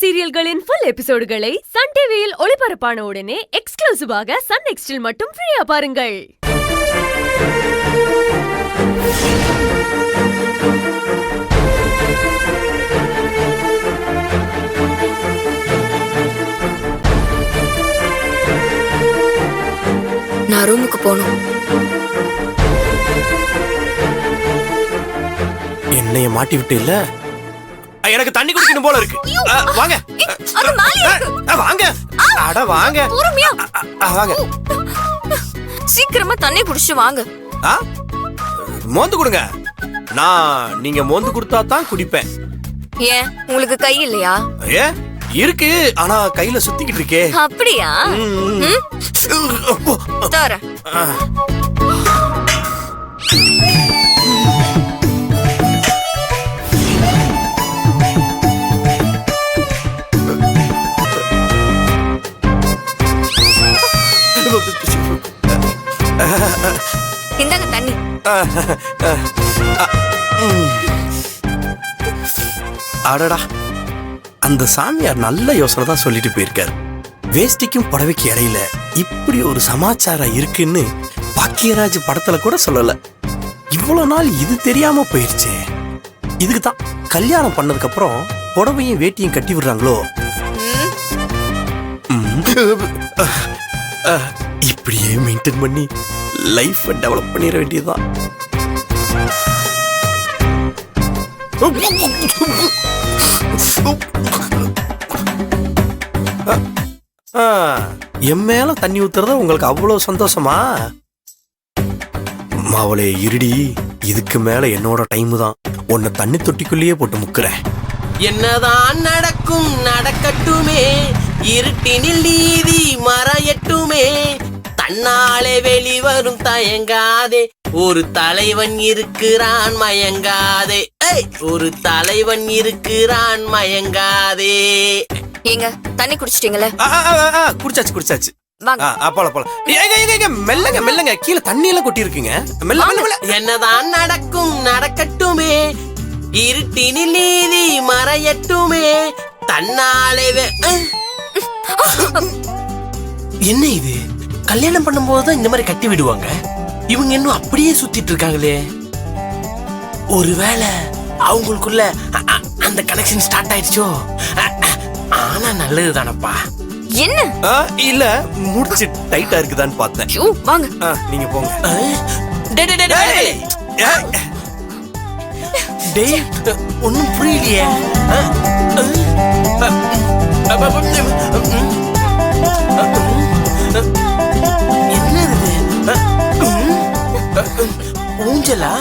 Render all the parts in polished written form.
சீரியல்களின் full எபிசோடுகளை Sun டிவியில் ஒளிபரப்பான உடனே எக்ஸ்க்ளூசிவாக சன் நெக்ஸ்டில் மட்டும் ஃப்ரீயா பாருங்கள். நான் ரூமுக்கு போகணும். என்னைய மாட்டி விட்டு இல்ல, எனக்கு தண்ணி குடிக்கணும் போல இருக்கு. வாங்க வாங்க, அட வாங்க வாங்க, சீக்கிரமா தண்ணி குடிச்சு வாங்க. மோந்து கொடுங்க. நான் நீங்க மோந்து கொடுத்தா தான் குடிப்பேன். ஏன் உங்களுக்கு கை இல்லையா? ஏ இருக்கு, ஆனா கையில சுத்திக்கிட்டு இருக்கே. அப்படியா? தர இந்தாங்க தண்ணி. அடடா, அந்த சாமியார் நல்ல யோசனை தான் சொல்லிட்டு போயிருக்காரு. வேஷ்டிக்கும் புடவைக்கு இடையில இப்படி ஒரு சமாச்சாரம் இருக்குன்னு பாக்கியராஜ் படத்துல கூட சொல்லல. இவ்வளவு நாள் இது தெரியாம போயிருச்சே. இதுக்கு தான் கல்யாணம் பண்ணதுக்கு அப்புறம் புடவையும் வேட்டியும் கட்டி விடுறாங்களோ. இப்படியே மெயின்டைன் பண்ணி லைஃப் டெவலப் பண்ணிட வேண்டியதுதான். என் மேல தண்ணி ஊத்துறத உங்களுக்கு அவ்வளவு சந்தோஷமா? மாவளே இருடி, இதுக்கு மேல என்னோட டைம் தான். உன்னை தண்ணி தொட்டிக்குள்ளேயே போட்டு முக்குறேன். என்னதான் நடக்கும் நடக்கட்டுமே, இருட்டினில் நீதி மறையட்டுமே, தன்னாலே வெளிவரும் தயங்காதே, ஒரு தலைவன் இருக்கிறான் மயங்காதே, ஒரு தலைவன் இருக்கிறான் மயங்காதே. ஏங்க தண்ணி குடிச்சிட்டீங்களே? குடிச்சாச்சு குடிச்சாச்சு. வாங்க. மெல்லங்க மெல்லங்க, கீழே தண்ணி எல்லாம் கொட்டி இருக்குங்க. என்னதான் நடக்கும் நடக்கட்டுமே, இருட்டினில் நீதி மறையட்டுமே, தன்னாலே என்ன இது? கல்யாணம் பண்ணும் போதுதான் இந்த மாதிரி கட்டி விடுவாங்க. இவங்க இன்னும் அப்படியே சுத்திட்டு இருக்காங்களே. ஒருவேளை அவங்களுக்குள்ள அந்த கனெக்ஷன் ஸ்டார்ட் ஆயிடுச்சோ? ஆனா நல்லது தானப்பா. என்ன? இல்ல, முடிச்சு டைட்டா இருக்குதான்னு பார்த்தேன். வாங்க நீங்க போங்க. ஒன்னும் புரியலையே. என்னது ஊஞ்சலா?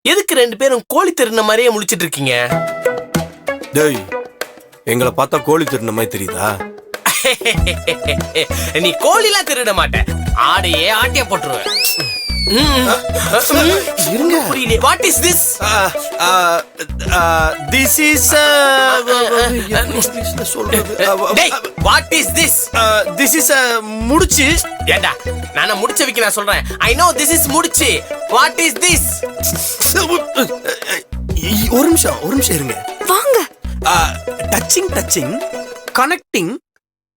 எதுக்கு ரெண்டு பேரும் கோழி திருந்த மாதிரியே முழிச்சிட்டு இருக்கீங்க? டேய், எங்களை பார்த்தா கோழி திருந்த மாதிரி தெரியுதா? நீ கோழிலாம் திருட மாட்டேன், ஆடையே ஆட்டிய போட்டுருவேன். இருங்க, புரியல. What is this? This is what is this? This is முடிச்சு. ஏண்டா நானா முடிச்ச வைக்க நான் சொல்றேன். ஐ நோ திஸ் இஸ் முடிச்சு. What is this? ஒரு நிமிஷம் இருங்க. வாங்க. Touching connecting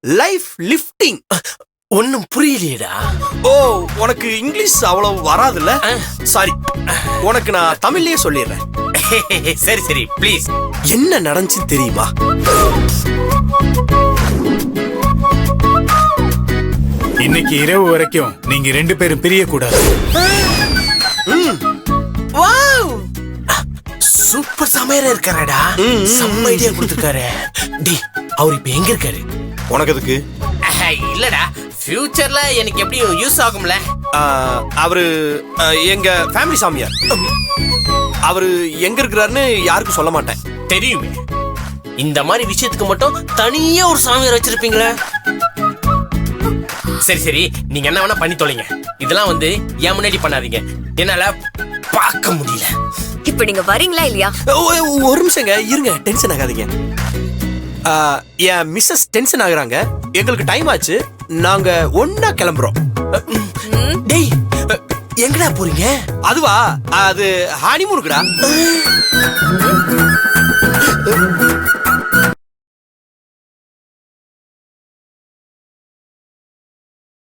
life lifting. ஒன்னும் புரியலையேடா. ஓ, உனக்கு இங்கிலீஷ் அவ்வளவு வராதுல்ல? சாரி, உனக்கு நான் தமிழ்லயே சொல்லிடுறேன். சரி சரி ப்ளீஸ். என்ன நடந்துச்சு தெரியுமா? இன்னைக்கு இரவு வரைக்கும் நீங்க ரெண்டு பேரும் பிரிய கூடாது. வாவ், சூப்பர் சமையரா இருக்காரடா. செம்ம ஐடியா கொடுத்துருக்காரு. டி, அவர் இப்ப எங்க இருக்காரு? உனக்கு எதுக்கு? இல்லடா, ஃபியூச்சர்ல எனக்கு எப்படியும் யூஸ் ஆகும்ல. அவரு எங்க ஃபேமிலி சாமியார். அவரு எங்க இருக்கிறாருன்னு யாருக்கும் சொல்ல மாட்டேன். தெரியுமே, இந்த மாதிரி விஷயத்துக்கு மட்டும் தனியா ஒரு சாமியார் வச்சிருப்பீங்களே. சரி சரி, நீங்க என்ன வேணா பண்ணி தொலைங்க. இதெல்லாம் என் முன்னாடி பண்ணாதீங்க, என்னால பார்க்க முடியல. இப்ப நீங்க வரீங்களா இல்லையா? ஒரு நிமிஷங்க இருங்க, டென்ஷன் ஆகாதீங்க. என் மிஸ்ஸஸ் டென்ஷன் ஆகுறாங்க. எங்களுக்கு டைம் ஆச்சு, நாங்க ஒன்னா கிளம்புறோம். டேய் எங்கடா போறீங்க? அதுவா, அது ஹனிமூனுக்குடா.